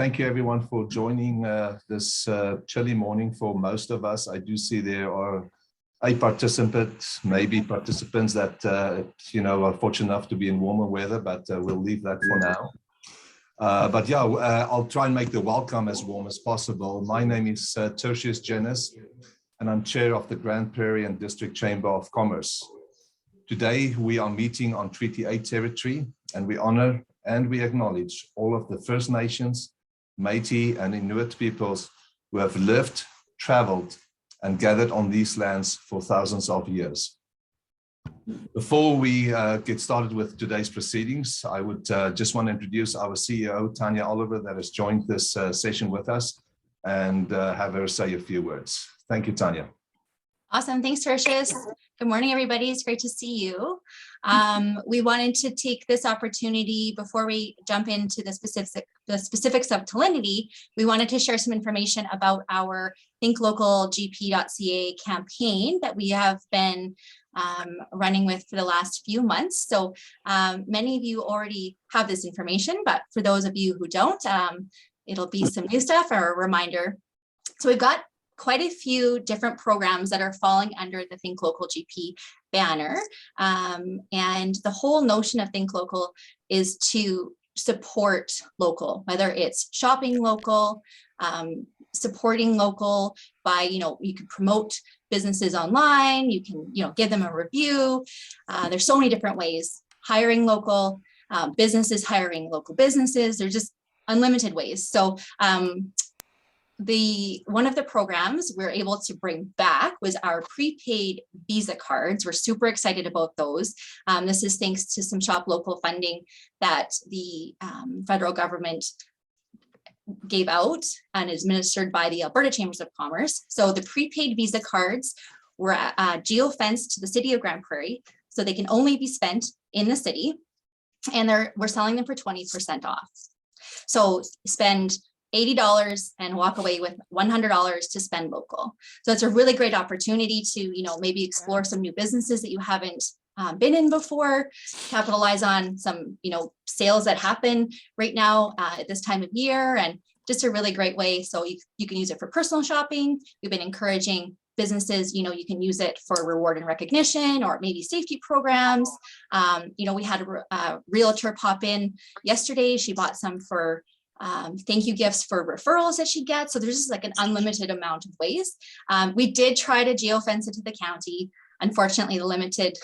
Thank you everyone for joining this chilly morning for most of us. I do see there are maybe participants that are fortunate enough to be in warmer weather, but we'll leave that for now. I'll try and make the welcome as warm as possible. My name is Tertius Jennis, and I'm chair of the Grande, Prairie and District Chamber of Commerce. Today, we are meeting on Treaty 8 territory, and we honor and we acknowledge all of the First Nations, Métis and Inuit peoples who have lived, traveled, and gathered on these lands for thousands of years. Before we get started with today's proceedings, I would just want to introduce our CEO, Tanya Oliver, that has joined this session with us, and have her say a few words. Thank you, Tanya. Awesome. Thanks, Tertius. Good morning, everybody. It's great to see you. We wanted to take this opportunity before we jump into the specifics of Talinity. We wanted to share some information about our thinklocalgp.ca campaign that we have been running with for the last few months. So many of you already have this information, but for those of you who don't, it'll be some new stuff or a reminder. So we've got quite a few different programs that are falling under the Think Local GP banner. And the whole notion of Think Local is to support local, whether it's shopping local, supporting local by, you can promote businesses online, you can, give them a review. There's so many different ways. Hiring local, businesses hiring local businesses, there's just unlimited ways. So one of the programs we're able to bring back was our prepaid Visa cards. We're super excited about those. This is thanks to some Shop Local funding that the federal government gave out and is administered by the Alberta Chambers of Commerce. So the prepaid Visa cards were geo-fenced to the city of Grande Prairie, so they can only be spent in the city, and we're selling them for 20% off. So spend $80 and walk away with $100 to spend local. So it's a really great opportunity to, maybe explore some new businesses that you haven't been in before, capitalize on some, sales that happen right now at this time of year, and just a really great way. So you can use it for personal shopping. We've been encouraging businesses, you can use it for reward and recognition or maybe safety programs. We had a realtor pop in yesterday. She bought some for thank you gifts for referrals that she gets. So there's just like an unlimited amount of ways. We did try to geofence it to the county. Unfortunately, the limitations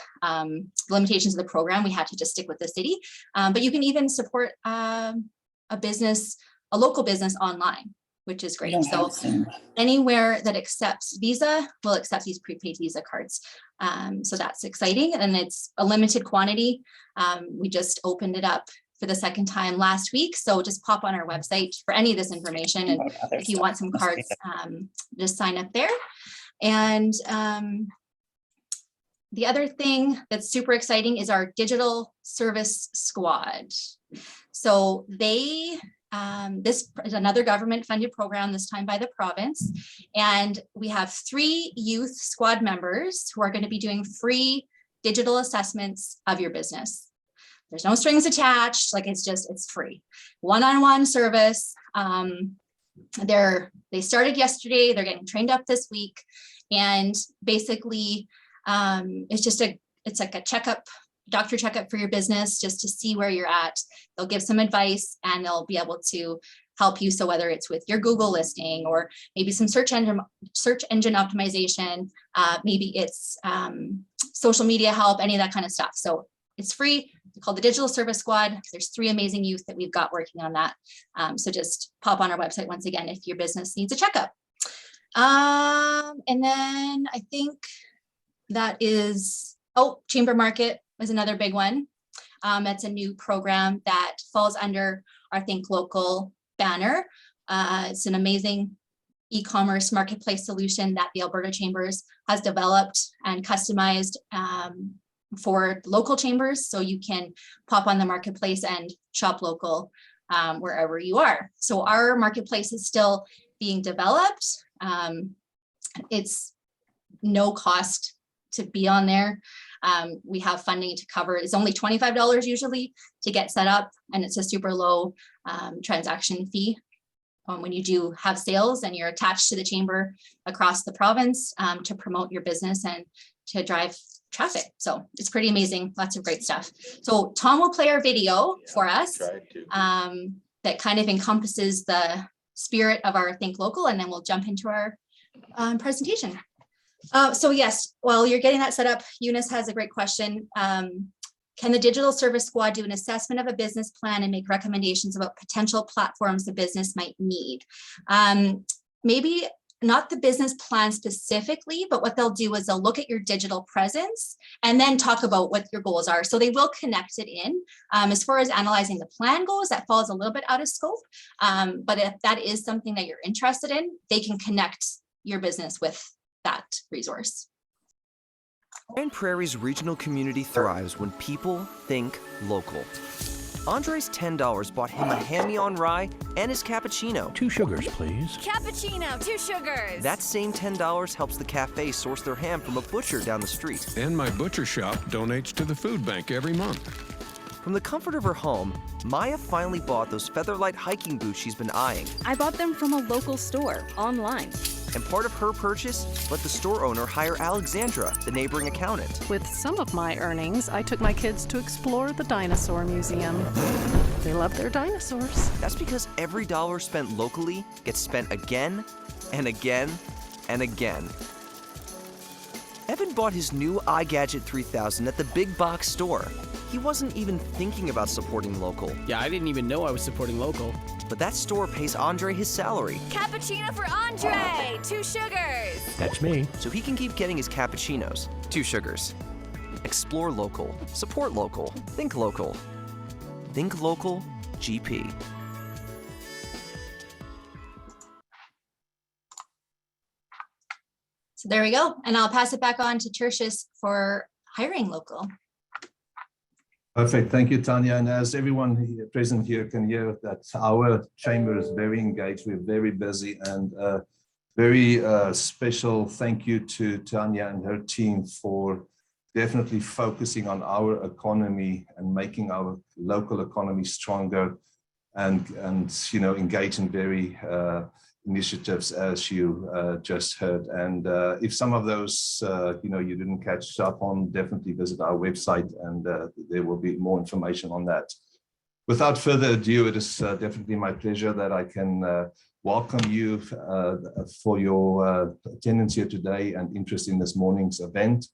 of the program, we had to just stick with the city. But you can even support a local business online, which is great. So anywhere that accepts Visa will accept these prepaid Visa cards. So that's exciting, and it's a limited quantity. We just opened it up for the second time last week. So just pop on our website for any of this information. And if you want some cards, just sign up there. And the other thing that's super exciting is our digital service squad. So this is another government funded program, this time by the province. And we have 3 youth squad members who are going to be doing free digital assessments of your business. There's no strings attached, it's free. One-on-one service. They started yesterday, they're getting trained up this week. And basically, it's like a checkup, doctor checkup for your business, just to see where you're at. They'll give some advice and they'll be able to help you. So whether it's with your Google listing or maybe some search engine optimization, maybe it's social media help, any of that kind of stuff. So it's free. It's called the Digital Service Squad. There's 3 amazing youth that we've got working on that. So just pop on our website once again if your business needs a checkup. And then I think that is, Chamber Market was another big one. That's a new program that falls under our Think Local banner. It's an amazing e-commerce marketplace solution that the Alberta Chambers has developed and customized for local chambers, so you can pop on the marketplace and shop local wherever you are. So our marketplace is still being developed. It's no cost to be on there. We have funding to cover. It's only $25 usually to get set up, and it's a super low transaction fee. when you do have sales and you're attached to the chamber across the province to promote your business and to drive traffic. So it's pretty amazing. Lots of great stuff. So Tom will play our video for us that kind of encompasses the spirit of our Think Local, and then we'll jump into our presentation. So yes, while you're getting that set up, Eunice has a great question. Can the digital service squad do an assessment of a business plan and make recommendations about potential platforms the business might need? Maybe not the business plan specifically, but what they'll do is they'll look at your digital presence and then talk about what your goals are. So they will connect it in. As far as analyzing the plan goes, that falls a little bit out of scope. But if that is something that you're interested in, they can connect your business with that resource. Grand Prairie's regional community thrives when people think local. Andre's $10 bought him a hammy on rye and his cappuccino. 2 sugars, please. Cappuccino, 2 sugars. That same $10 helps the cafe source their ham from a butcher down the street. And my butcher shop donates to the food bank every month. From the comfort of her home, Maya finally bought those Featherlight hiking boots she's been eyeing. I bought them from a local store online. And part of her purchase let the store owner hire Alexandra, the neighboring accountant. With some of my earnings, I took my kids to explore the dinosaur museum. They love their dinosaurs. That's because every dollar spent locally gets spent again and again and again. Evan bought his new iGadget 3000 at the big box store. He wasn't even thinking about supporting local. Yeah, I didn't even know I was supporting local. But that store pays Andre his salary. Cappuccino for Andre, 2 sugars. That's me. So he can keep getting his cappuccinos. 2 sugars. Explore local. Support local. Think local. Think local GP. So there we go. And I'll pass it back on to Tertius for hiring local. Perfect. Thank you, Tanya. And as everyone present here can hear, that our chamber is very engaged. We're very busy, and very special thank you to Tanya and her team for definitely focusing on our economy and making our local economy stronger, and you know, engage in very initiatives as you just heard. And if some of those you know, you didn't catch up on, definitely visit our website, and there will be more information on that. Without further ado, it is definitely my pleasure that I can welcome you for your attendance here today and interest in this morning's event.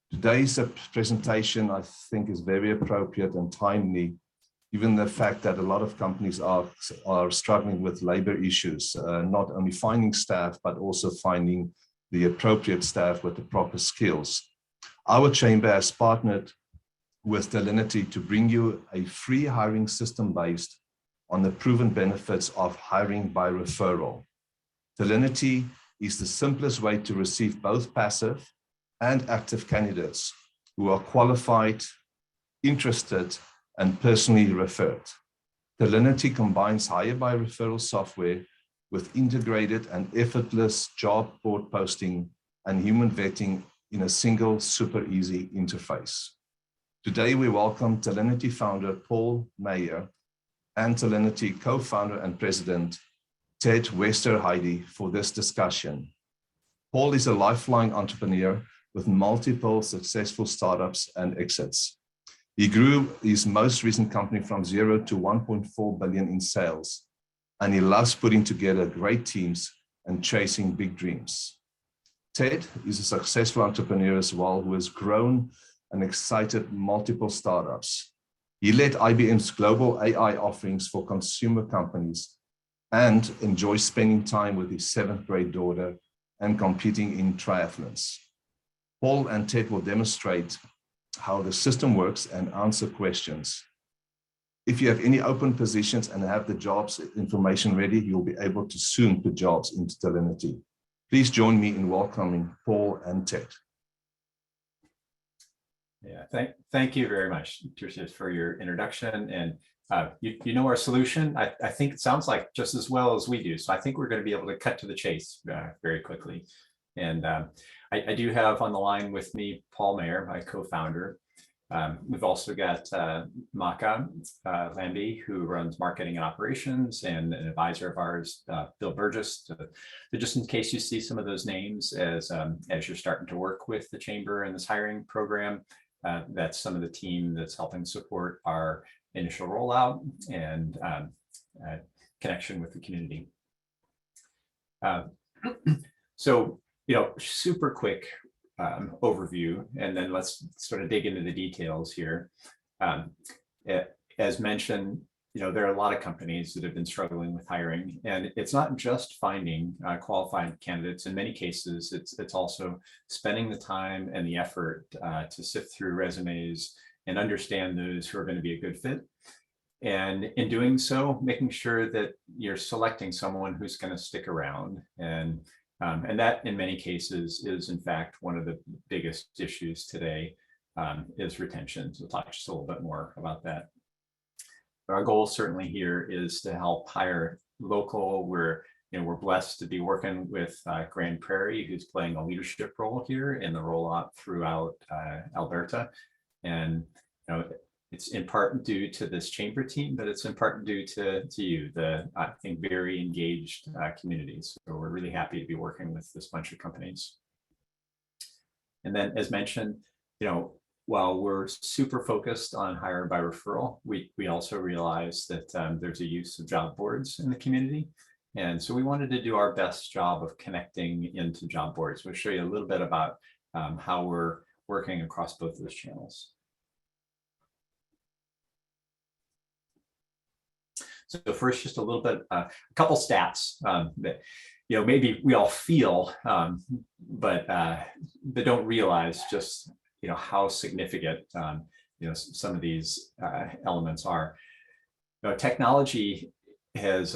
Today's presentation, I think, is very appropriate and timely, given the fact that a lot of companies are struggling with labor issues, not only finding staff, but also finding the appropriate staff with the proper skills. Our chamber has partnered with Talinity to bring you a free hiring system based on the proven benefits of hiring by referral. Talinity is the simplest way to receive both passive and active candidates who are qualified, interested, and personally referred. Talinity combines Hire-By-Referral software with integrated and effortless job board posting and human vetting in a single super easy interface. Today, we welcome Talinity founder Paul Meyer and Talinity co-founder and president Ted Westerheide for this discussion. Paul is a lifelong entrepreneur with multiple successful startups and exits. He grew his most recent company from 0 to 1.4 billion in sales, and he loves putting together great teams and chasing big dreams. Ted is a successful entrepreneur as well, who has grown and excited multiple startups. He led IBM's global AI offerings for consumer companies and enjoys spending time with his 7th grade daughter and competing in triathlons. Paul and Ted will demonstrate how the system works and answer questions. If you have any open positions and have the jobs information ready, you'll be able to soon put jobs into Talinity. Please join me in welcoming Paul and Ted. Yeah, thank you very much, Tertius, for your introduction. And you know our solution. I think it sounds like just as well as we do. So I think we're going to be able to cut to the chase very quickly. And I do have on the line with me Paul Meyer, my co-founder. We've also got Maka Lambie, who runs marketing and operations, and an advisor of ours, Bill Burgess. So just in case you see some of those names as you're starting to work with the chamber and this hiring program, that's some of the team that's helping support our initial rollout and connection with the community. So, super quick overview, and then let's sort of dig into the details here. As mentioned, there are a lot of companies that have been struggling with hiring, and it's not just finding qualified candidates. In many cases, it's also spending the time and the effort to sift through resumes and understand those who are going to be a good fit. And in doing so, making sure that you're selecting someone who's going to stick around. And that, in many cases, is in fact one of the biggest issues today, is retention. So we'll talk just a little bit more about that. But our goal certainly here is to help hire local. We're blessed to be working with Grande Prairie, who's playing a leadership role here in the rollout throughout Alberta. And it's in part due to this chamber team, but it's in part due to you, the, I think, very engaged communities. So we're really happy to be working with this bunch of companies. And then, as mentioned, while we're super focused on hire-by-referral, we also realize that there's a use of job boards in the community. And so we wanted to do our best job of connecting into job boards. We'll show you a little bit about how we're working across both those channels. So first, just a little bit, a couple stats that maybe we all feel, but don't realize just how significant some of these elements are. Technology has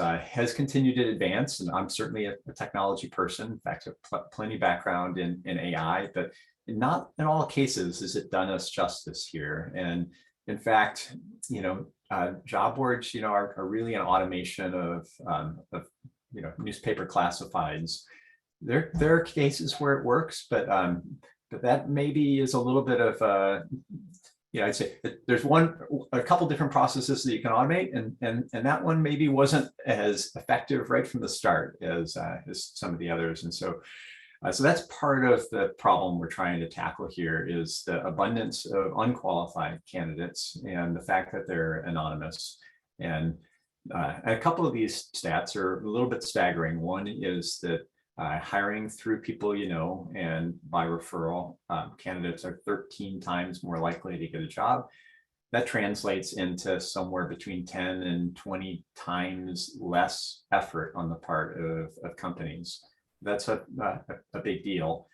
continued to advance, and I'm certainly a technology person. In fact, I have plenty background in AI, but not in all cases has it done us justice here. And in fact, job boards, are really an automation of newspaper classifieds. There are cases where it works, but that maybe is a little bit of I'd say that there's a couple different processes that you can automate, and that one maybe wasn't as effective right from the start as some of the others. And so that's part of the problem we're trying to tackle here, is the abundance of unqualified candidates and the fact that they're anonymous. And a couple of these stats are a little bit staggering. One is that hiring through people and by referral, candidates are 13 times more likely to get a job. That translates into somewhere between 10 and 20 times less effort on the part of companies. That's a big deal.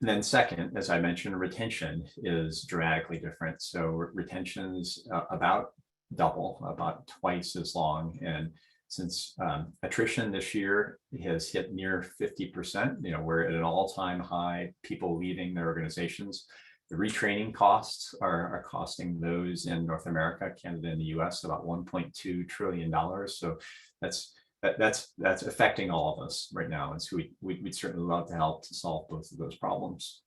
And then second, as I mentioned, retention is dramatically different. So retention's about double, about twice as long. And since attrition this year has hit near 50%, we're at an all-time high, people leaving their organizations. The retraining costs are costing those in North America, Canada, and the US about $1.2 trillion. So that's affecting all of us right now. And so we'd certainly love to help to solve both of those problems.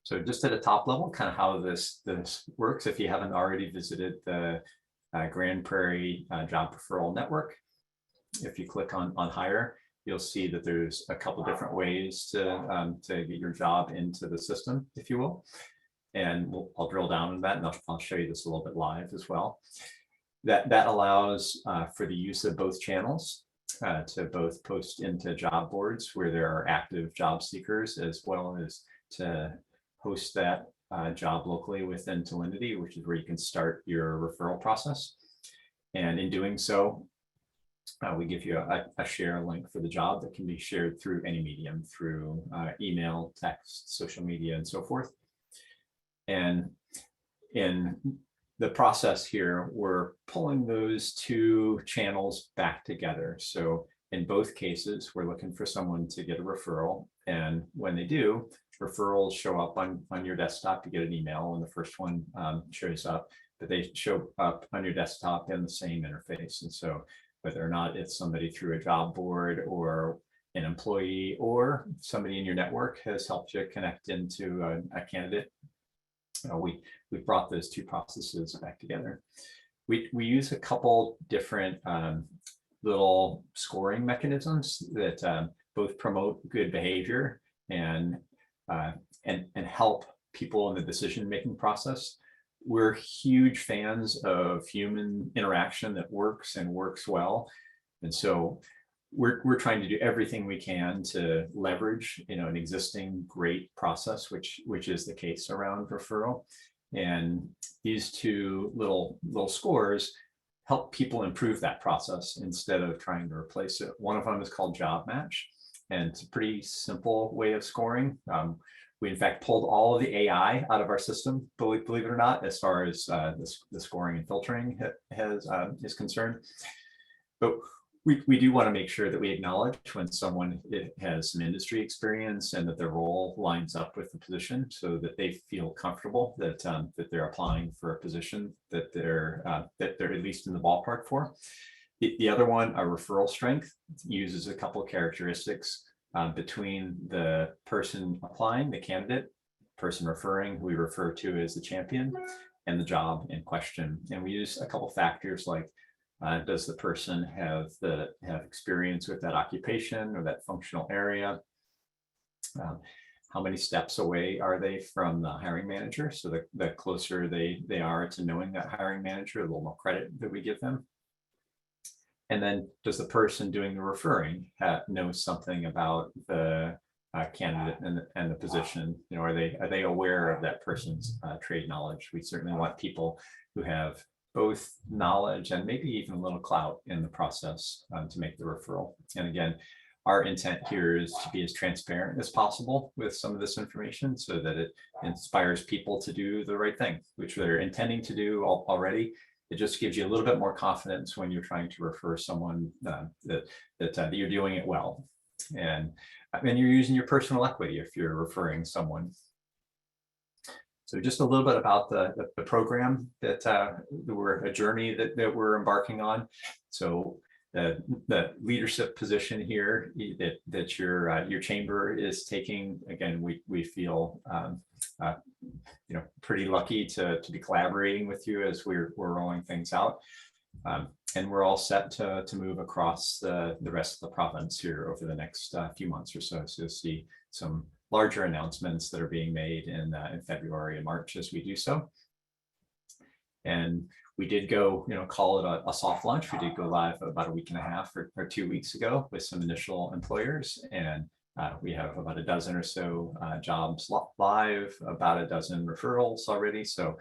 So just at a top level, kind of how this works, if you haven't already visited the Grande Prairie Job Referral Network, if you click on Hire, you'll see that there's a couple different ways to get your job into the system, if you will. And I'll drill down on that, and I'll show you this a little bit live as well. That allows for the use of both channels to both post into job boards where there are active job seekers, as well as to host that job locally within Talinity, which is where you can start your referral process. And in doing so, we give you a share link for the job that can be shared through any medium, through email, text, social media, and so forth. And in the process here, we're pulling those two channels back together. So in both cases, we're looking for someone to get a referral. And when they do, referrals show up on your desktop. You get an email when the first one shows up, but they show up on your desktop in the same interface. And so whether or not it's somebody through a job board or an employee or somebody in your network has helped you connect into a candidate, we brought those two processes back together. We use a couple different little scoring mechanisms that both promote good behavior and help people in the decision-making process. We're huge fans of human interaction that works and works well. And so we're trying to do everything we can to leverage, an existing great process, which is the case around referral. And these two little scores help people improve that process instead of trying to replace it. One of them is called Job Match, and it's a pretty simple way of scoring. We in fact pulled all of the AI out of our system, believe it or not, as far as the scoring and filtering is concerned. But we do want to make sure that we acknowledge when someone has some industry experience and that their role lines up with the position, so that they feel comfortable that they're applying for a position that they're at least in the ballpark for. The other one, a referral strength, uses a couple of characteristics between the person applying, the candidate, person referring, who we refer to as the champion, and the job in question. And we use a couple of factors like, does the person have experience with that occupation or that functional area? How many steps away are they from the hiring manager? So the closer they are to knowing that hiring manager, the little more credit that we give them. And then does the person doing the referring know something about the candidate and the position? Are they aware of that person's trade knowledge? We certainly want people who have both knowledge and maybe even a little clout in the process to make the referral. And again, our intent here is to be as transparent as possible with some of this information so that it inspires people to do the right thing, which they're intending to do already. It just gives you a little bit more confidence when you're trying to refer someone that you're doing it well. And you're using your personal equity if you're referring someone. So just a little bit about the program that we're a journey that we're embarking on. So the leadership position here that your chamber is taking, again, we feel pretty lucky to be collaborating with you as we're rolling things out. And we're all set to move across the rest of the province here over the next few months or so. So you'll see some larger announcements that are being made in February and March as we do so. And we did go, call it a soft launch. We did go live about a week and a half or 2 weeks ago with some initial employers. And we have about a dozen or so jobs live, about a dozen referrals already. So,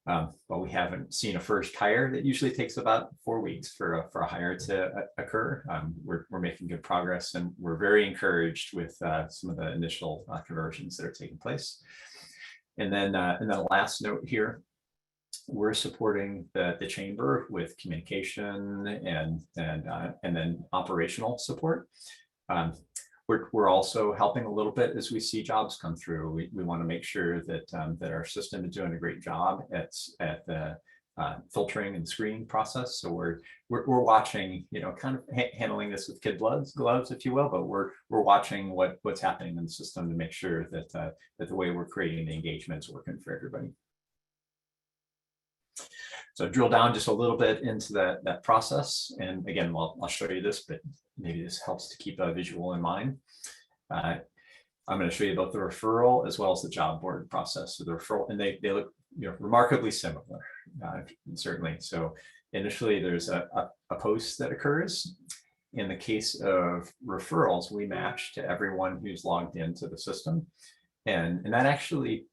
but we haven't seen a first hire. That usually takes about 4 weeks for a hire to occur. We're making good progress, and we're very encouraged with some of the initial conversions that are taking place. And then the last note here, we're supporting the chamber with communication and then operational support. We're also helping a little bit as we see jobs come through. We want to make sure that our system is doing a great job at the filtering and screening process. So we're watching, kind of handling this with kid gloves, if you will. But we're watching what's happening in the system to make sure that the way we're creating the engagement is working for everybody. So drill down just a little bit into that process. And again, I'll show you this, but maybe this helps to keep a visual in mind. I'm going to show you both the referral as well as the job board process. So the referral, and they look remarkably similar, certainly. So initially there's a post that occurs. In the case of referrals, we match to everyone who's logged into the system. And that actually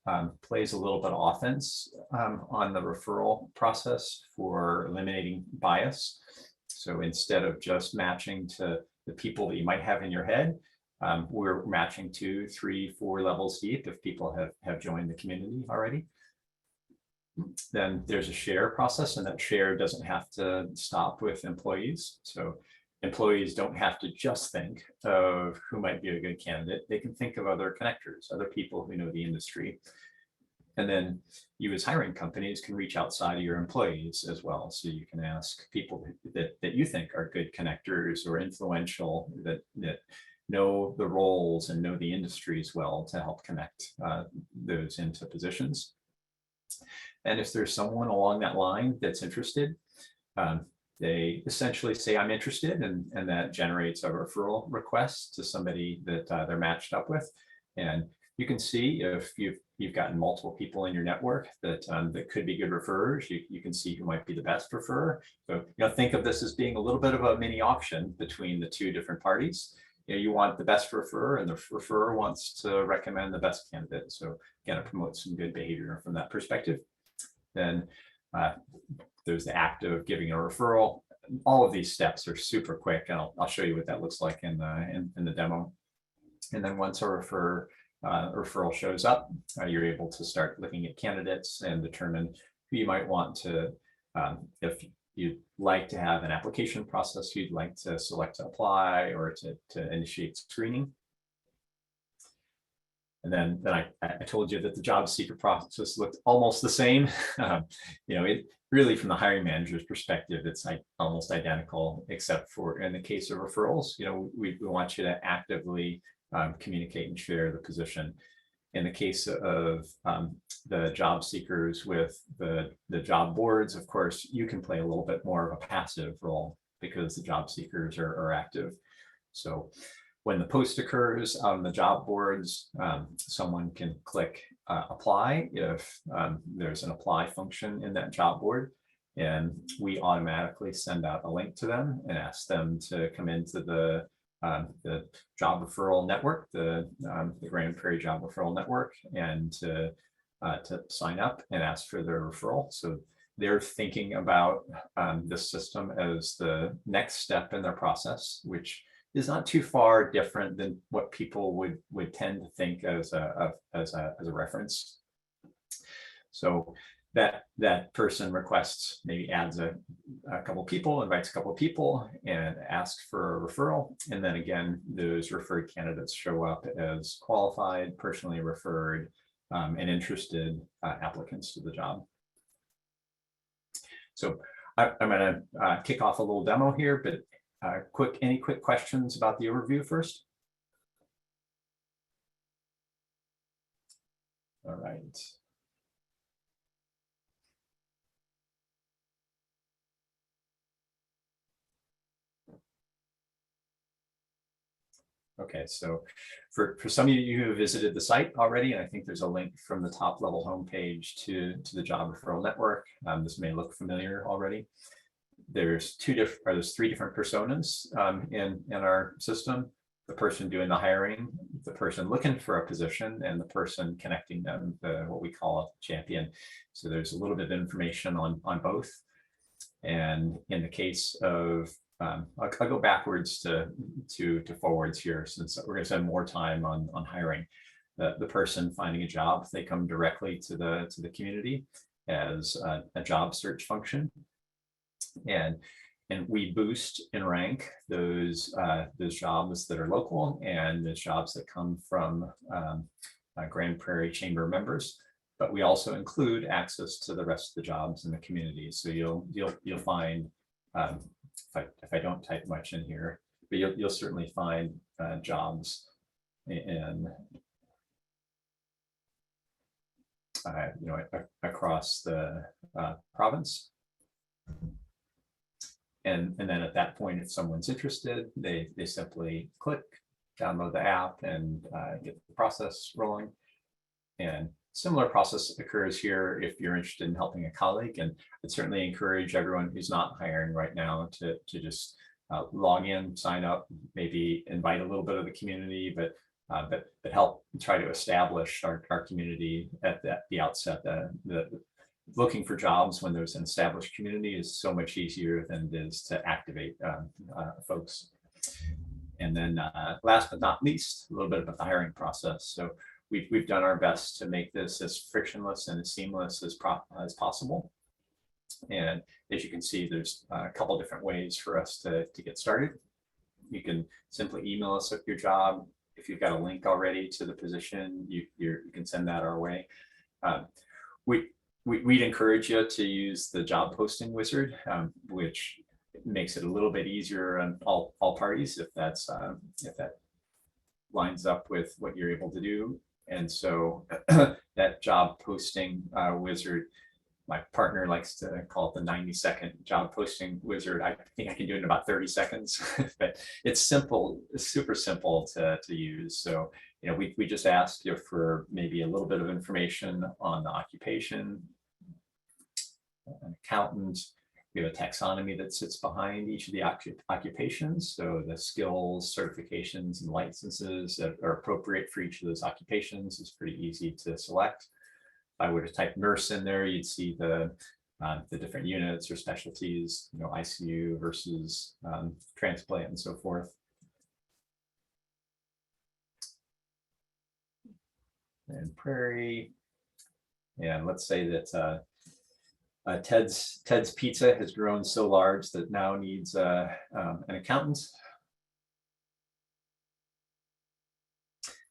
plays a little bit of offense on the referral process for eliminating bias. So instead of just matching to the people that you might have in your head, we're matching 2, 3, 4 levels deep if people have joined the community already. Then there's a share process, and that share doesn't have to stop with employees. So employees don't have to just think of who might be a good candidate. They can think of other connectors, other people who know the industry. And then you as hiring companies can reach outside of your employees as well. So you can ask people that you think are good connectors or influential that know the roles and know the industries well to help connect those into positions. And if there's someone along that line that's interested, they essentially say, I'm interested, and that generates a referral request to somebody that they're matched up with. And you can see if you've gotten multiple people in your network that that could be good referrers. You can see who might be the best referrer. So think of this as being a little bit of a mini auction between the two different parties. You want the best referrer, and the referrer wants to recommend the best candidate. So again, it promotes some good behavior from that perspective. Then there's the act of giving a referral. All of these steps are super quick, and I'll show you what that looks like in the demo. And then once a referral shows up, you're able to start looking at candidates and determine who you might want to, if you'd like to have an application process, you'd like to select to apply or to initiate screening. And then I told you that the job seeker process looked almost the same. It really, from the hiring manager's perspective, it's like almost identical, except for in the case of referrals, we want you to actively communicate and share the position. In the case of the job seekers with the job boards, of course, you can play a little bit more of a passive role because the job seekers are active. So when the post occurs on the job boards, someone can click apply if there's an apply function in that job board, and we automatically send out a link to them and ask them to come into the job referral network, the Grande Prairie job referral network, and to sign up and ask for their referral. So they're thinking about this system as the next step in their process, which is not too far different than what people would tend to think as a reference. So that person requests, maybe adds a couple people, invites a couple people, and asks for a referral. And then again, those referred candidates show up as qualified, personally referred, and interested applicants to the job. So I'm going to kick off a little demo here, but any quick questions about the overview first? All right. Okay, so for some of you who have visited the site already, and I think there's a link from the top level homepage to the job referral network. This may look familiar already. There's three different personas in our system: the person doing the hiring, the person looking for a position, and the person connecting them, what we call a champion. So there's a little bit of information on both. And in the case of I'll go backwards to forwards here, since we're going to spend more time on hiring. The person finding a job, they come directly to the community as a job search function, and we boost and rank those jobs that are local and those jobs that come from Grande Prairie Chamber members. But we also include access to the rest of the jobs in the community. So you'll find, if I don't type much in here, but you'll certainly find jobs in across the province. And then at that point, if someone's interested, they simply click, download the app, and get the process rolling. And similar process occurs here if you're interested in helping a colleague. And I'd certainly encourage everyone who's not hiring right now to just log in, sign up, maybe invite a little bit of the community, but help try to establish our community at the outset. Looking for jobs when there's an established community is so much easier than it is to activate folks. And then last but not least, a little bit about the hiring process. So we've done our best to make this as frictionless and as seamless as possible. And as you can see, there's a couple different ways for us to get started. You can simply email us with your job. If you've got a link already to the position, you can send that our way. We'd encourage you to use the job posting wizard, which makes it a little bit easier on all parties if that lines up with what you're able to do. And so that job posting wizard, my partner likes to call it the 90-second job posting wizard. I think I can do it in about 30 seconds, but it's simple, it's super simple to use. So, you know, we just ask you for maybe a little bit of information on the occupation, an accountant. We have a taxonomy that sits behind each of the occupations. So the skills, certifications, and licenses that are appropriate for each of those occupations is pretty easy to select. If I were to type nurse in there, you'd see the different units or specialties, you know, ICU versus transplant and so forth. And Prairie, and let's say that Ted's Pizza has grown so large that now needs an accountant.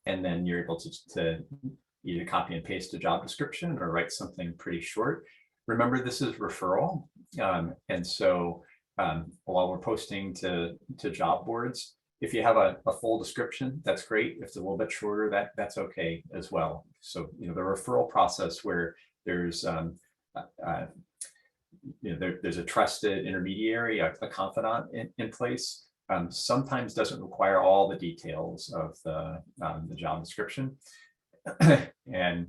And then you're able to either copy and paste a job description or write something pretty short. Remember, this is referral. And so while we're posting to job boards, if you have a full description, that's great. If it's a little bit shorter, that's okay as well. So, you know, the referral process where there's there's a trusted intermediary, a confidant in place, sometimes doesn't require all the details of the job description. And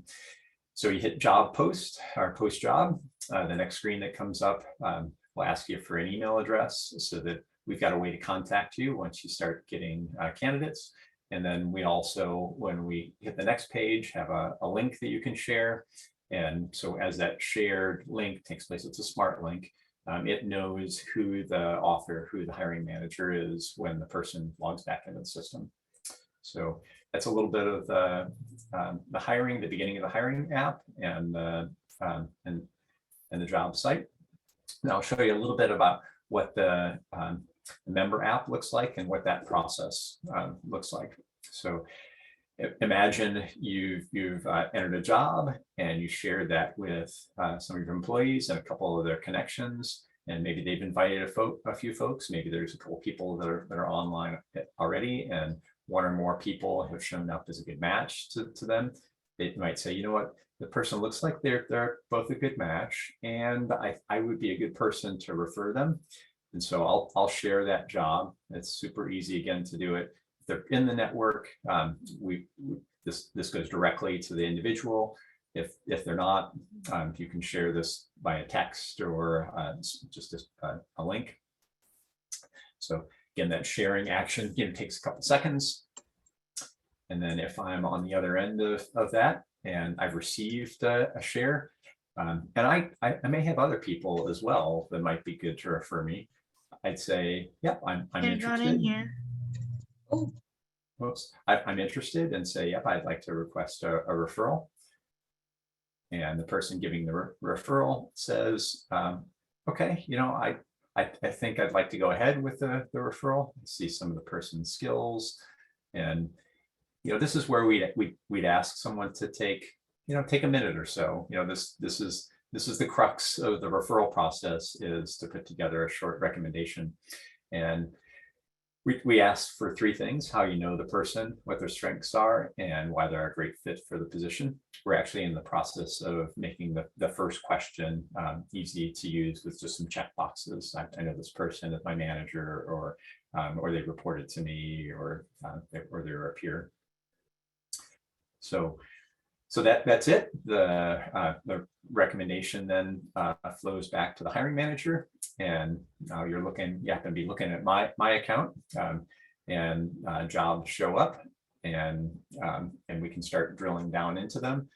so you hit job post or post job. The next screen that comes up will ask you for an email address so that we've got a way to contact you once you start getting candidates. And then we also, when we hit the next page, have a link that you can share. And so as that shared link takes place, it's a smart link. It knows who the author, who the hiring manager is when the person logs back into the system. So that's a little bit of the hiring, the beginning of the hiring app and the job site. Now I'll show you a little bit about what the member app looks like and what that process looks like. So imagine you've entered a job and you shared that with some of your employees and a couple of their connections, and maybe they've invited a few folks. Maybe there's a couple of people that are online already, and one or more people have shown up as a good match to them. They might say, you know what, the person looks like they're both a good match, and I would be a good person to refer them. And so I'll share that job. It's super easy again to do it. If they're in the network, this goes directly to the individual. If they're not, you can share this via text or just a link. So again, that sharing action takes a couple seconds. And then if I'm on the other end of that and I've received a share, and I may have other people as well that might be good to refer me, I'd say, yep, I'm interested. Oh, Whoops, I'm interested, and say, yep, I'd like to request a referral. And the person giving the referral says, okay, I think I'd like to go ahead with the referral, see some of the person's skills. And, this is where we'd ask someone to take a minute or so. This is the crux of the referral process, is to put together a short recommendation. And we ask for three things: how you know the person, what their strengths are, and why they're a great fit for the position. We're actually in the process of making the first question easy to use with just some check boxes. I know this person is my manager, or they reported to me, or they're a peer. So that's it. The recommendation then flows back to the hiring manager, and now you happen to be looking at my account, and jobs show up, and we can start drilling down into them.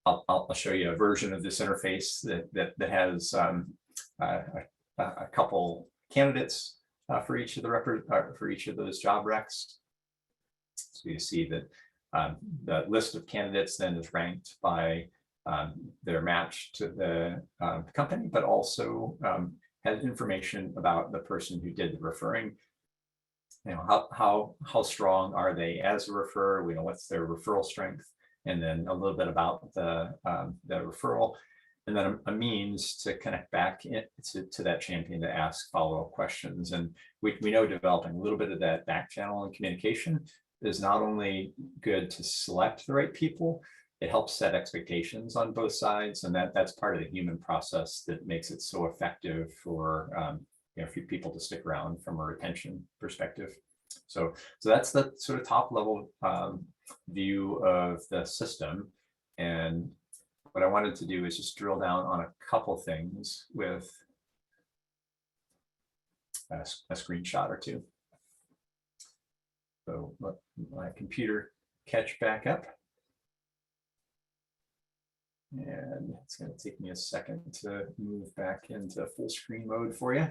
I'll show you a version of this interface that has a couple candidates for each of those job recs. So you see that the list of candidates then is ranked by their match to the company, but also has information about the person who did the referring. How strong are they as a referrer? What's their referral strength, and then a little bit about the referral, and then a means to connect back to that champion to ask follow-up questions. And we know developing a little bit of that back channel and communication is not only good to select the right people, it helps set expectations on both sides, and that's part of the human process that makes it so effective for for people to stick around from a retention perspective. So that's the sort of top level view of the system. And what I wanted to do is just drill down on a couple things with a screenshot or two. So let my computer catch back up. And it's going to take me a second to move back into full screen mode for you.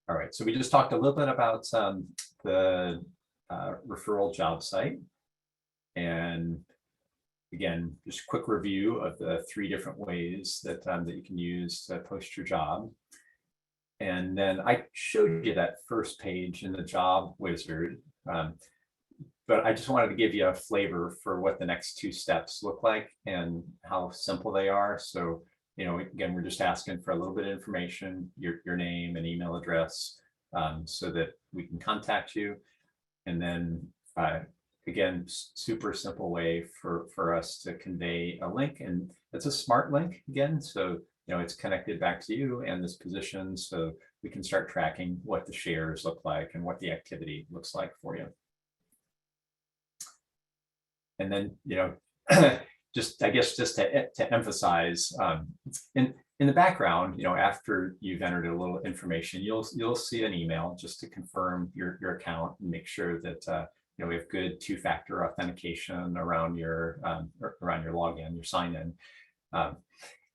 All right, so we just talked a little bit about the referral job site. And again, just a quick review of the 3 different ways that, that you can use to post your job. And then I showed you that first page in the job wizard, but I just wanted to give you a flavor for what the next 2 steps look like and how simple they are. So, again, we're just asking for a little bit of information, your name and email address, so that we can contact you. And then again, super simple way for us to convey a link, and it's a smart link again. So it's connected back to you and this position, so we can start tracking what the shares look like and what the activity looks like for you. And then, just to emphasize, in the background, after you've entered a little information, you'll see an email just to confirm your account and make sure that we have good 2-factor authentication around your login, your sign in.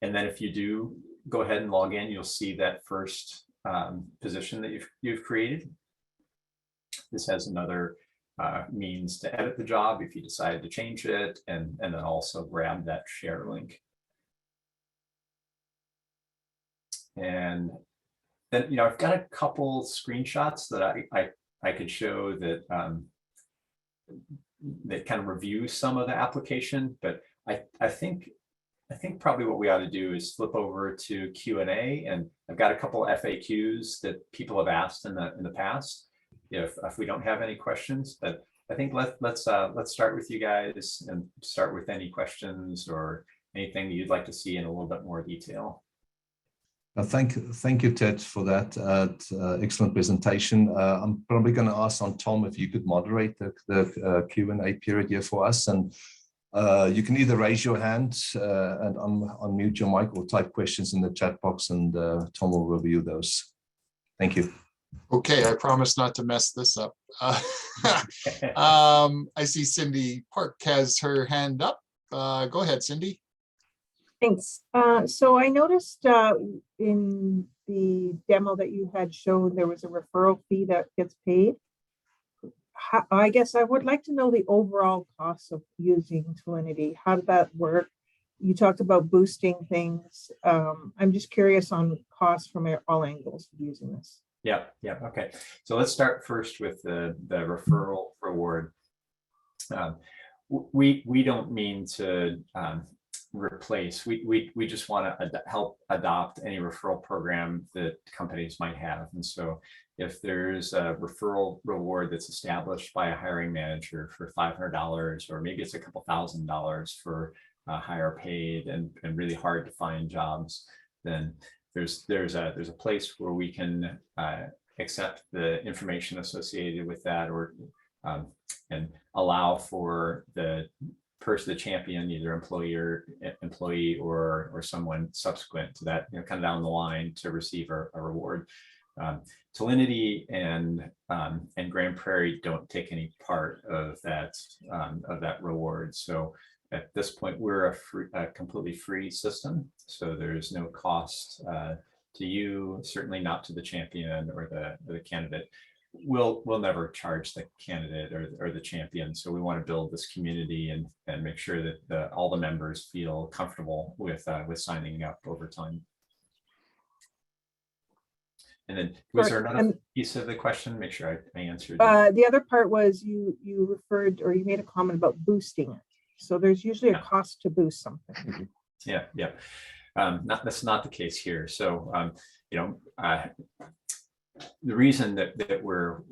And then if you do go ahead and log in, you'll see that first position that you've created. This has another means to edit the job if you decide to change it, and then also grab that share link. And then I've got a couple screenshots that I could show that that kind of review some of the application, but I think probably what we ought to do is flip over to Q&A, and I've got a couple of FAQs that people have asked in the past if we don't have any questions. But I think let's start with you guys and start with any questions or anything that you'd like to see in a little bit more detail. Thank you, Ted, for that excellent presentation. I'm probably going to ask Tom if you could moderate the Q&A period here for us, and you can either raise your hand and unmute your mic, or type questions in the chat box, and Tom will review those. Thank you. Okay, I promise not to mess this up. I see Cindy Park has her hand up. Go ahead, Cindy. Thanks. So I noticed in the demo that you had shown there was a referral fee that gets paid. I guess I would like to know the overall cost of using Talinity. How did that work? You talked about boosting things. I'm just curious on cost from all angles of using this. Yeah. Okay. So let's start first with the referral reward. We don't mean to replace. We just want to help adopt any referral program that companies might have. And so if there's a referral reward that's established by a hiring manager for $500, or maybe it's a couple $1,000s for higher paid and really hard to find jobs, then there's a place where we can accept the information associated with that, or and allow for the champion, either employee or someone subsequent to that, kind of down the line, to receive a reward. Talinity and Grande Prairie don't take any part of that reward. So at this point, we're a completely free system. So there's no cost to you, certainly not to the champion or the candidate. We'll never charge the candidate or the champion. So we want to build this community and make sure that all the members feel comfortable with signing up over time. And then was there another piece of the question? Make sure I answered. The other part was you referred, or you made a comment about boosting it. So there's usually a cost to boost something. Yeah. That's not the case here. So, the reason that we're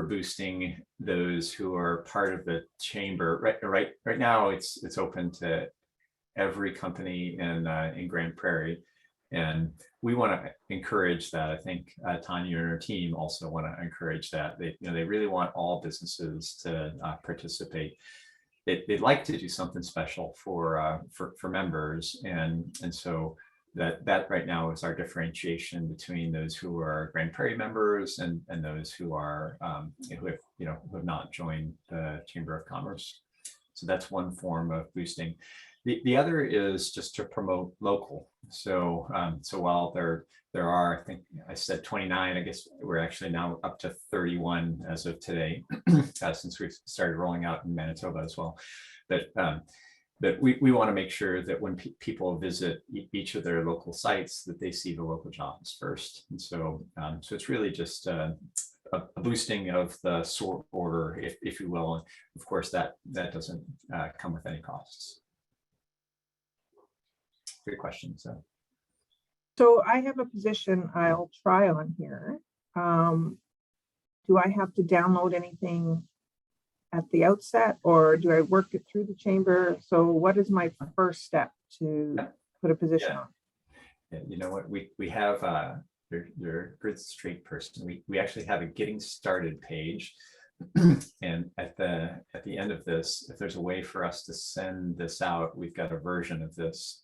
boosting those who are part of the chamber right now, it's open to every company in Grand Prairie, and we want to encourage that. I think Tanya and her team also want to encourage that. They really want all businesses to participate. They'd like to do something special for members, and so that right now is our differentiation between those who are Grand Prairie members and those who are who have not joined the Chamber of Commerce. So that's one form of boosting. The other is just to promote local. So while there are, I think I said 29, I guess we're actually now up to 31 as of today, since we've started rolling out in Manitoba as well. But we want to make sure that when people visit each of their local sites, that they see the local jobs first. And so it's really just a boosting of the sort order, if you will. And of course, that doesn't come with any costs. Good question. So I have a position I'll try on here. Do I have to download anything at the outset, or do I work it through the chamber? So what is my first step to put a position on? Yeah, you know what, we have you're a good straight person. We actually have a getting started page. And at the end of this, if there's a way for us to send this out, we've got a version of this.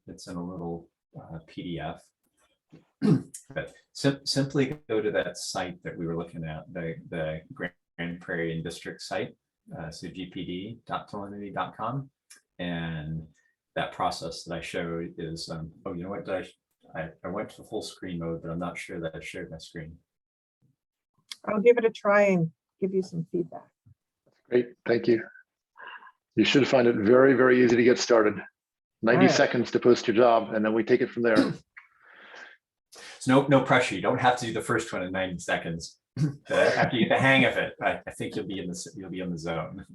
It's in a little PDF. But simply go to that site that we were looking at, the Grand Prairie and District site, so gpd.talinity.com, and that process that I showed is oh, you know what, I went to full screen mode, but I'm not sure that I shared my screen. I'll give it a try and give you some feedback. Great, thank you. You should find it very, very easy to get started. 90 seconds to post your job, and then we take it from there. So no pressure. You don't have to do the first one in 90 seconds. After you get the hang of it, I think you'll be in the zone.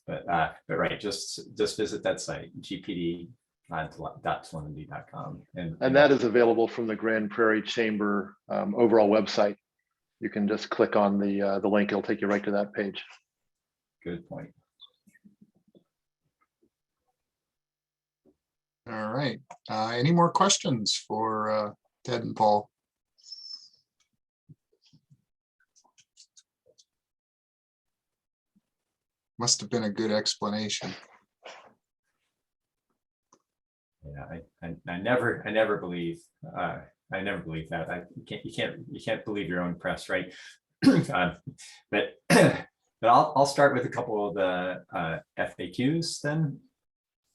But right, just visit that site, gpd.talinity.com, and that is available from the Grand Prairie Chamber overall website. You can just click on the link; it'll take you right to that page. Good point. All right. Any more questions for Ted and Paul? Must have been a good explanation. Yeah, I never believe that. You can't believe your own press, right? But I'll start with a couple of the FAQs then.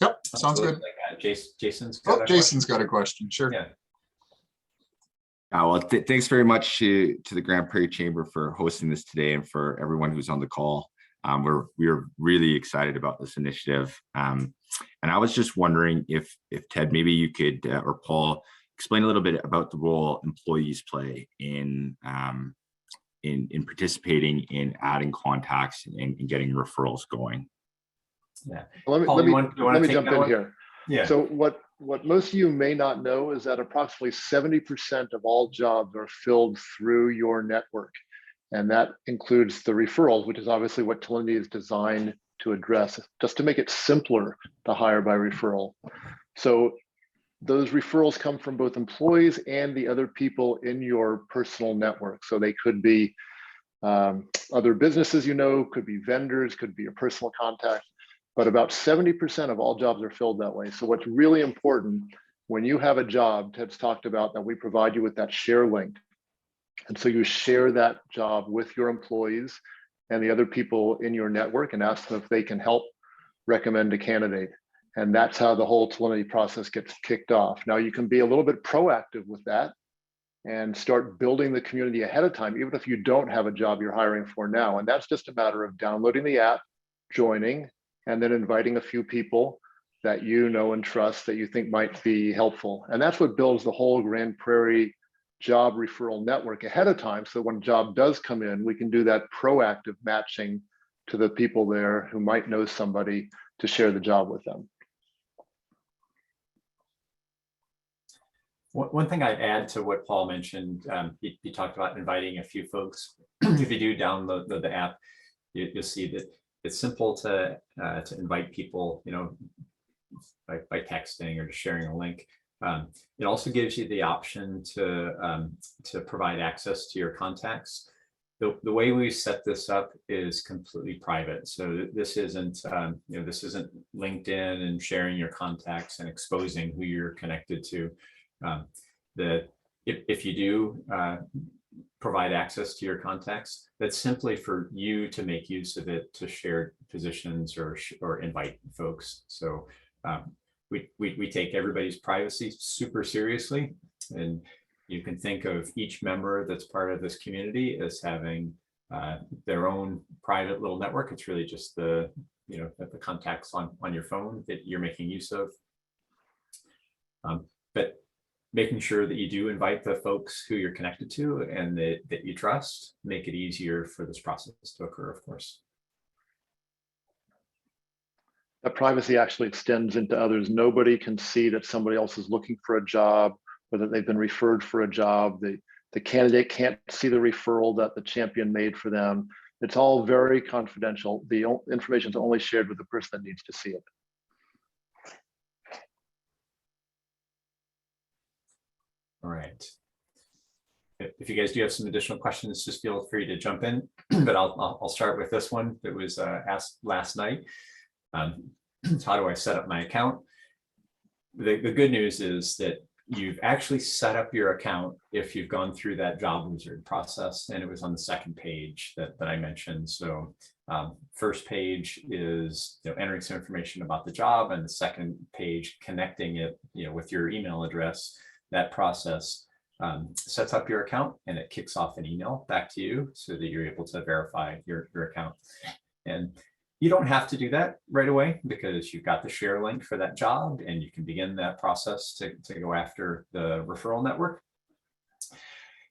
Yep, sounds good. Like, Jason's got a question. Sure. Yeah. Well, thanks very much to the Grand Prairie Chamber for hosting this today, and for everyone who's on the call. We're really excited about this initiative, and I was just wondering if Ted, maybe you could or Paul explain a little bit about the role employees play in participating in adding contacts and getting referrals going. Yeah. Let me jump in here. Yeah. So what most of you may not know is that approximately 70% of all jobs are filled through your network. And that includes the referrals, which is obviously what Talinity is designed to address, just to make it simpler to hire by referral. So those referrals come from both employees and the other people in your personal network. So they could be other businesses, could be vendors, could be a personal contact. But about 70% of all jobs are filled that way. So what's really important, when you have a job, Ted's talked about that we provide you with that share link. And so you share that job with your employees and the other people in your network and ask them if they can help recommend a candidate. And that's how the whole Talinity process gets kicked off. Now you can be a little bit proactive with that and start building the community ahead of time, even if you don't have a job you're hiring for now. And that's just a matter of downloading the app, joining, and then inviting a few people that you know and trust that you think might be helpful. And that's what builds the whole Grand Prairie job referral network ahead of time. So when a job does come in, we can do that proactive matching to the people there who might know somebody to share the job with them. One thing I'd add to what Paul mentioned, he talked about inviting a few folks. If you do download the app, you'll see that it's simple to invite people, by texting or just sharing a link. It also gives you the option to provide access to your contacts. The way we set this up is completely private. So this isn't, this isn't LinkedIn and sharing your contacts and exposing who you're connected to. If you do provide access to your contacts, that's simply for you to make use of it to share positions or invite folks. So we take everybody's privacy super seriously, and you can think of each member that's part of this community as having their own private little network. It's really just the contacts on your phone that you're making use of. But making sure that you do invite the folks who you're connected to and that you trust, make it easier for this process to occur, of course. That privacy actually extends into others. Nobody can see that somebody else is looking for a job, or that they've been referred for a job. The candidate can't see the referral that the champion made for them. It's all very confidential. The information is only shared with the person that needs to see it. All right. If you guys do have some additional questions, just feel free to jump in, but I'll start with this one that was asked last night. So how do I set up my account? The good news is that you've actually set up your account if you've gone through that job wizard process, and it was on the second page that I mentioned. So first page is entering some information about the job, and the second page connecting it with your email address. That process sets up your account, and it kicks off an email back to you so that you're able to verify your account. And you don't have to do that right away, because you've got the share link for that job, and you can begin that process to go after the referral network.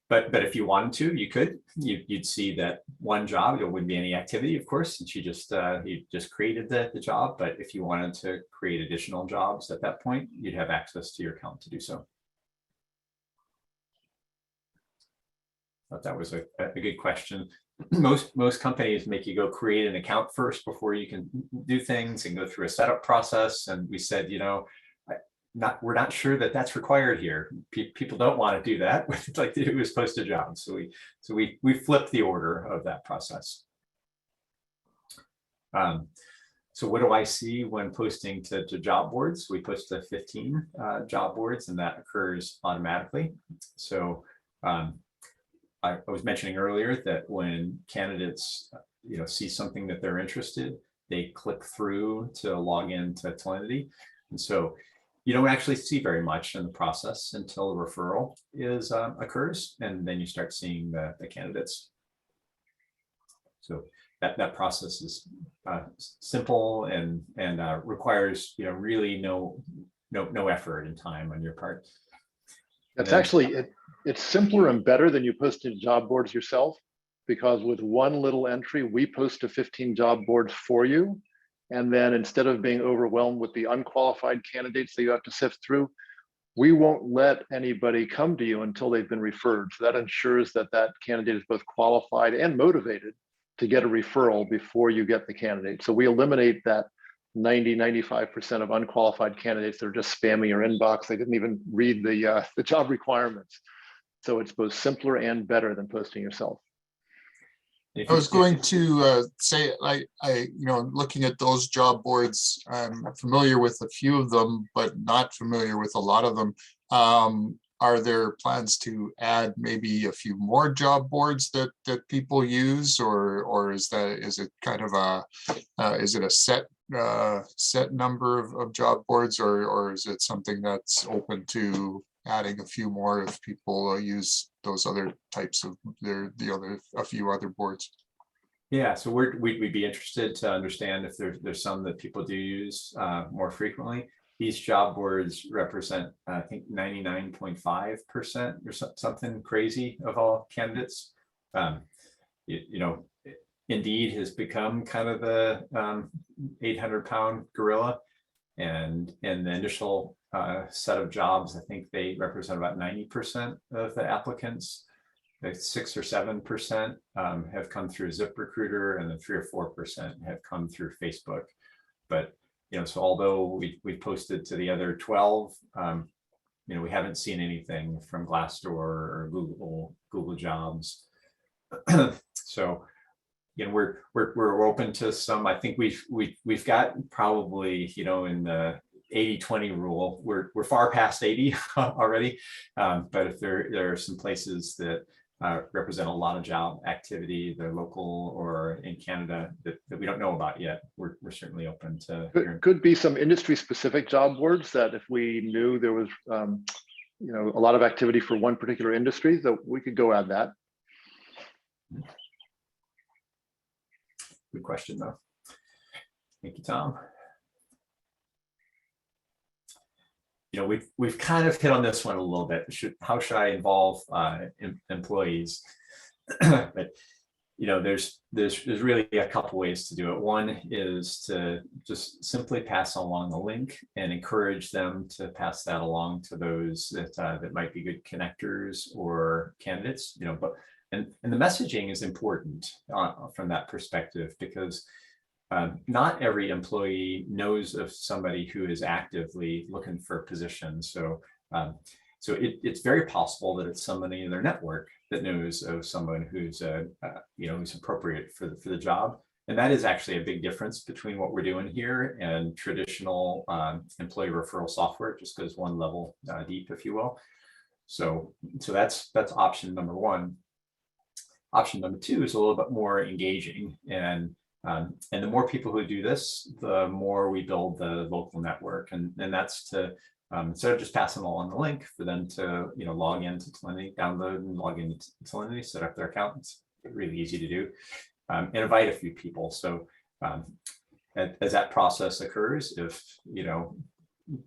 But if you wanted to, you could. You'd see that one job, there wouldn't be any activity, of course, since you just created the job. But if you wanted to create additional jobs at that point, you'd have access to your account to do so. Thought that was a good question. Most companies make you go create an account first before you can do things and go through a setup process. And we said, we're not sure that that's required here. People don't want to do that. We'd like to do is post a job. So we flipped the order of that process. So what do I see when posting to job boards? We post to 15 job boards, and that occurs automatically. So I was mentioning earlier that when candidates see something that they're interested, they click through to log into Talinity. And so you don't actually see very much in the process until the referral occurs, and then you start seeing the candidates. So that process is simple and requires really no effort and time on your part. That's actually it's simpler and better than you posting to job boards yourself, because with one little entry, we post to 15 job boards for you. And then instead of being overwhelmed with the unqualified candidates that you have to sift through, we won't let anybody come to you until they've been referred. So that ensures that that candidate is both qualified and motivated to get a referral before you get the candidate. So we eliminate that 95% of unqualified candidates that are just spamming your inbox. They didn't even read the job requirements. So it's both simpler and better than posting yourself. I was going to say, looking at those job boards, I'm familiar with a few of them, but not familiar with a lot of them. Are there plans to add maybe a few more job boards that people use, or is it kind of is it a set number of job boards, or is it something that's open to adding a few more if people use those other types of a few other boards? Yeah, so we'd be interested to understand if there's some that people do use more frequently. These job boards represent, I think, 99.5% or something crazy of all candidates. Indeed has become kind of the 800-pound gorilla, and the initial set of jobs. I think they represent about 90% of the applicants. 6 or 7% have come through ZipRecruiter, and then 3 or 4% have come through Facebook. But so although we posted to the other 12, we haven't seen anything from Glassdoor or Google Jobs. So we're open to some. I think we've got probably in the 80-20 rule. We're far past 80 already, but if there are some places that represent a lot of job activity, they're local or in Canada that we don't know about yet, we're certainly open to hearing. Could be some industry specific job boards that if we knew there was a lot of activity for one particular industry, that we could go add that. Good question though. Thank you, Tom. We've kind of hit on this one a little bit. How should I involve employees? But there's really a couple ways to do it. One is to just simply pass along the link and encourage them to pass that along to those that might be good connectors or candidates. And the messaging is important from that perspective, because not every employee knows of somebody who is actively looking for a position. So it's very possible that it's somebody in their network that knows of someone who's who's appropriate for the job. And that is actually a big difference between what we're doing here and traditional employee referral software. It just goes one level deep, if you will. So that's option number one. Option number two is a little bit more engaging, and the more people who do this, the more we build the local network, and that's to instead of just passing along the link for them to log into Talinity, download and log into Talinity, set up their account. It's really easy to do, and invite a few people. So as that process occurs, if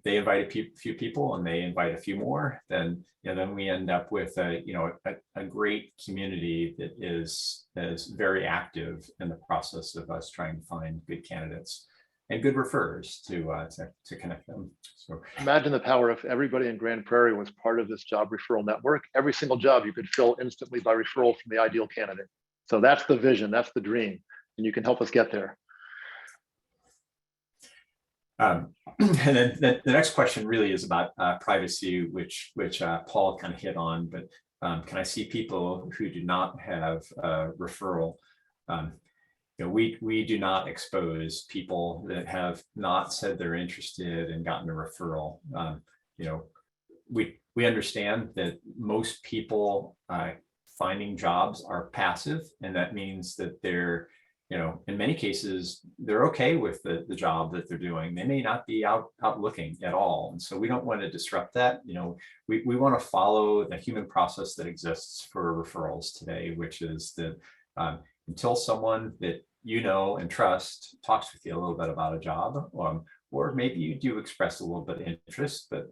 they invite a few people and they invite a few more, then we end up with a great community that is very active in the process of us trying to find good candidates and good referrers to connect them. So imagine the power if everybody in Grande Prairie was part of this job referral network. Every single job you could fill instantly by referral from the ideal candidate. So that's the vision, that's the dream, and you can help us get there. And then the next question really is about privacy, which Paul kind of hit on, but can I see people who do not have a referral? We do not expose people that have not said they're interested and gotten a referral. We understand that most people finding jobs are passive, and that means that they're in many cases, they're okay with the job that they're doing. They may not be out looking at all. And so we don't want to disrupt that. We want to follow the human process that exists for referrals today, which is that until someone that and trust talks with you a little bit about a job, or maybe you do express a little bit of interest, but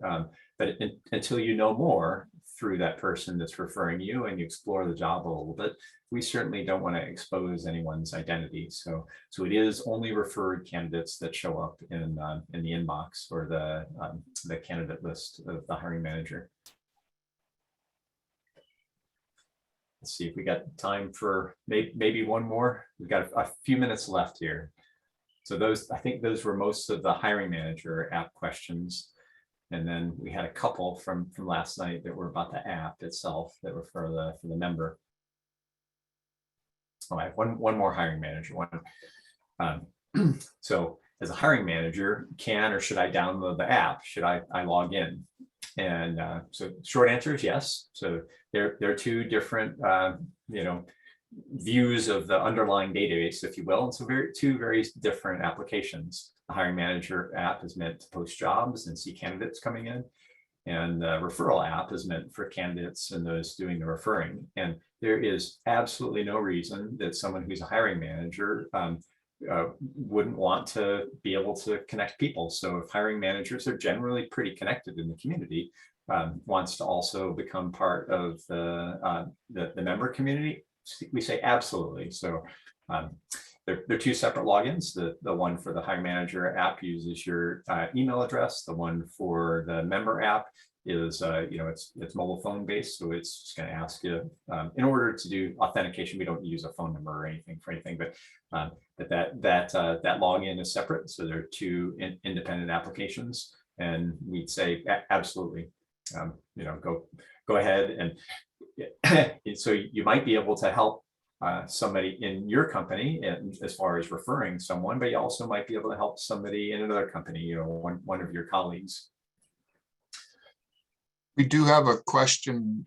until you know more through that person that's referring you and you explore the job a little bit, we certainly don't want to expose anyone's identity. So it is only referred candidates that show up in the inbox or the candidate list of the hiring manager. Let's see if we got time for maybe one more. We've got a few minutes left here. So I think those were most of the hiring manager app questions. And then we had a couple from last night that were about the app itself that were for the member. Oh, I have one more hiring manager one. So as a hiring manager, can or should I download the app? Should I log in? And so short answer is yes. So there are two different views of the underlying database, if you will. And so two very different applications. The hiring manager app is meant to post jobs and see candidates coming in. And the referral app is meant for candidates and those doing the referring. And there is absolutely no reason that someone who's a hiring manager wouldn't want to be able to connect people. So if hiring managers are generally pretty connected in the community, wants to also become part of the member community, we say absolutely. So they're two separate logins. The one for the Hire Manager app uses your email address. The one for the member app is, it's mobile phone based. So it's just going to ask you, in order to do authentication, we don't use a phone number or anything for anything, but that login is separate. So there are two independent applications, and we'd say absolutely, go ahead. And so you might be able to help somebody in your company, and as far as referring someone, but you also might be able to help somebody in another company, one of your colleagues. We do have a question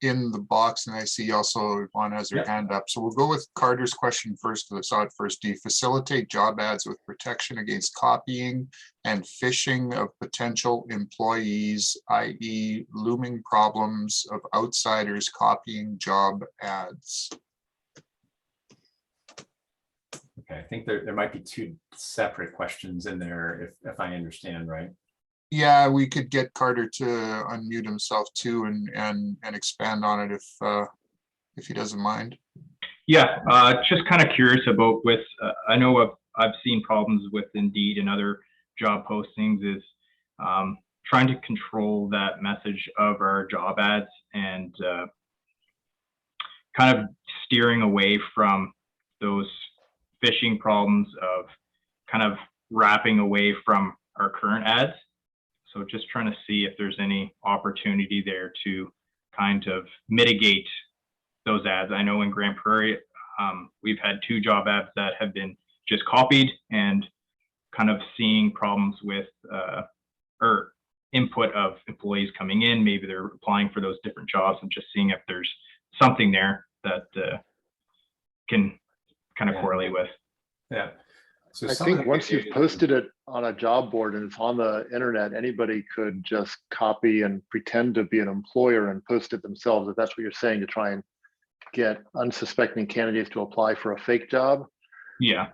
in the box, and I see also Yvonne has her hand up. So we'll go with Carter's question first, because I saw it first. Do you facilitate job ads with protection against copying and phishing of potential employees, i.e. looming problems of outsiders copying job ads? Okay, I think there might be two separate questions in there, if I understand right. Yeah, we could get Carter to unmute himself too and expand on it if he doesn't mind. Yeah, just kind of curious about with, I know I've seen problems with Indeed and other job postings is trying to control that message of our job ads and kind of steering away from those phishing problems of kind of wrapping away from our current ads. So just trying to see if there's any opportunity there to kind of mitigate those ads. I know in Grande Prairie, we've had 2 job ads that have been just copied and kind of seeing problems with or input of employees coming in. Maybe they're applying for those different jobs and just seeing if there's something there that can kind of correlate with. Yeah. So I think once you've posted it on a job board and it's on the internet, anybody could just copy and pretend to be an employer and post it themselves. If that's what you're saying, to try and get unsuspecting candidates to apply for a fake job. Yeah.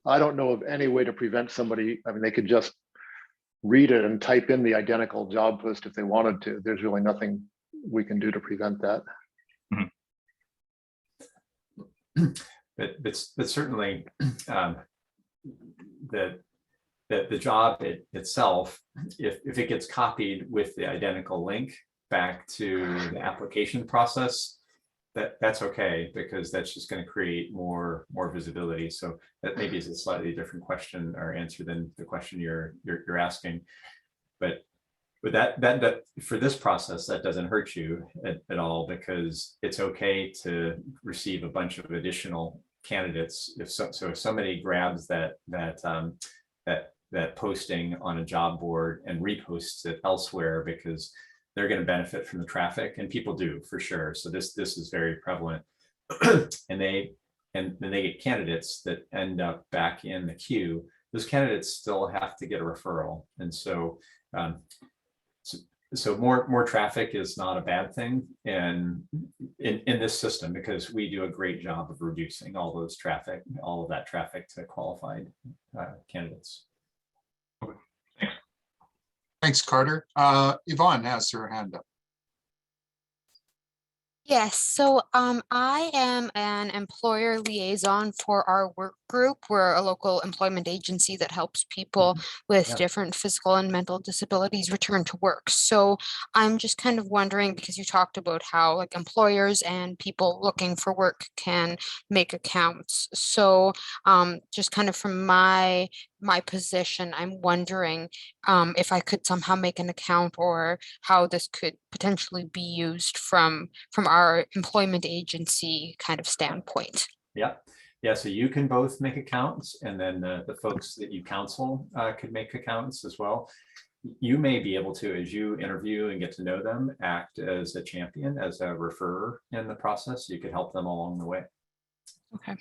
I don't know of any way to prevent somebody. I mean, they could just read it and type in the identical job post if they wanted to. There's really nothing we can do to prevent that. Mm-hmm. But certainly the job itself, if it gets copied with the identical link back to the application process, that's okay, because that's just going to create more visibility. So that maybe is a slightly different question or answer than the question you're asking. But that for this process, that doesn't hurt you at all, because it's okay to receive a bunch of additional candidates. If somebody grabs that posting on a job board and reposts it elsewhere, because they're going to benefit from the traffic, and people do for sure. So this is very prevalent, and then they get candidates that end up back in the queue. Those candidates still have to get a referral, and so more traffic is not a bad thing, and in this system, because we do a great job of reducing all of that traffic to qualified candidates. Thanks, Carter. Yvonne has her hand up. Yes, so I am an employer liaison for our work group. We're a local employment agency that helps people with different physical and mental disabilities return to work. So I'm just kind of wondering, because you talked about how like employers and people looking for work can make accounts. So just kind of from my position, I'm wondering if I could somehow make an account, or how this could potentially be used from our employment agency kind of standpoint. Yeah, so you can both make accounts, and then the folks that you counsel could make accounts as well. You may be able to, as you interview and get to know them, act as a champion, as a referrer in the process. You could help them along the way. Okay.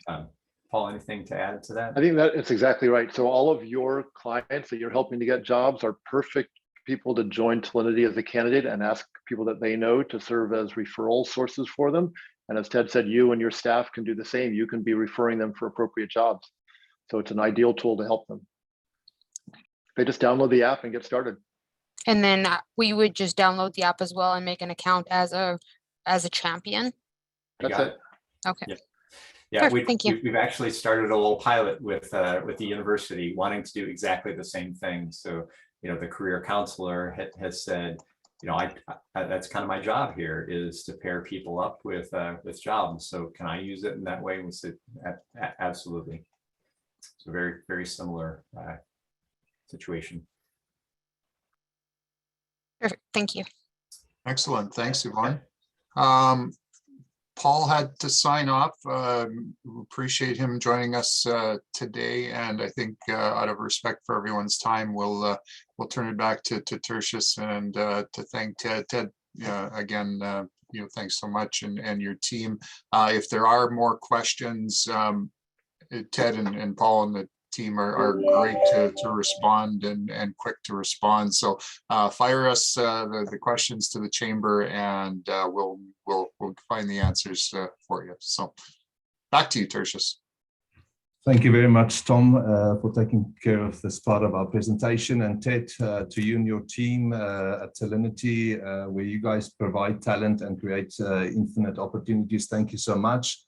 Paul, anything to add to that? I think that it's exactly right. So all of your clients that you're helping to get jobs are perfect people to join Talinity as a candidate and ask people that they know to serve as referral sources for them. And as Ted said, you and your staff can do the same. You can be referring them for appropriate jobs. So it's an ideal tool to help them. They just download the app and get started. And then we would just download the app as well and make an account as a champion. That's it. Okay. Yeah. Yeah, Perfect, thank you. we've actually started a little pilot with the university wanting to do exactly the same thing. So, you know, the career counselor has said, you know, I that's kind of my job here, is to pair people up with jobs. So can I use it in that way? We said absolutely. So very, very similar situation. Perfect, thank you. Excellent, thanks, Yvonne. Paul had to sign off. Appreciate him joining us today, and I think out of respect for everyone's time, we'll turn it back to Tertius and to thank Ted. Ted, again, you know, thanks so much, and your team. If there are more questions, Ted and Paul and the team are great to respond and quick to respond. So fire us the questions to the chamber, and we'll find the answers for you. So back to you, Tertius. Thank you very much, Tom, for taking care of this part of our presentation, and Ted, to you and your team at Talinity, where you guys provide talent and create infinite opportunities. Thank you so much.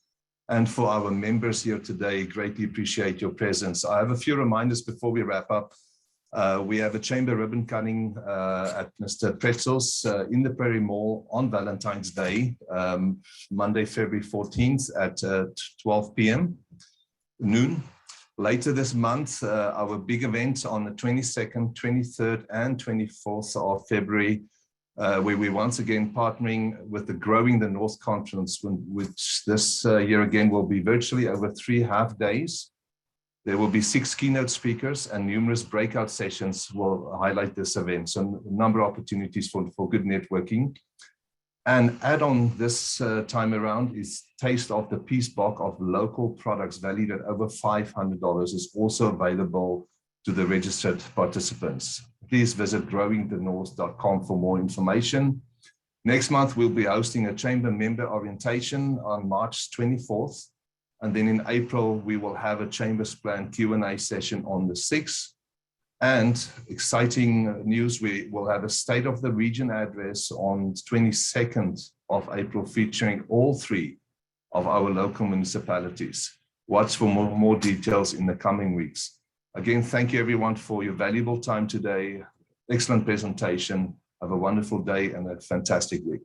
And for our members here today, greatly appreciate your presence. I have a few reminders before we wrap up. We have a chamber ribbon cutting at Mr. Pretzel's in the Prairie Mall on Valentine's Day, Monday, February 14th at 12 p.m. noon. Later this month, our big event on the 22nd, 23rd, and 24th of February, where we're once again partnering with the Growing the North Conference, which this year again will be virtually over 3 half days. There will be 6 keynote speakers, and numerous breakout sessions will highlight this event. So a number of opportunities for good networking. And add on this time around is Taste of the Peace Box of local products valued at over $500 is also available to the registered participants. Please visit growingthenorth.com for more information. Next month, we'll be hosting a chamber member orientation on March 24th. And then in April, we will have a Chambers Plan Q&A session on the 6th. And exciting news, we will have a State of the Region address on 22nd of April, featuring all 3 of our local municipalities. Watch for more details in the coming weeks. Again, thank you everyone for your valuable time today. Excellent presentation. Have a wonderful day and a fantastic week.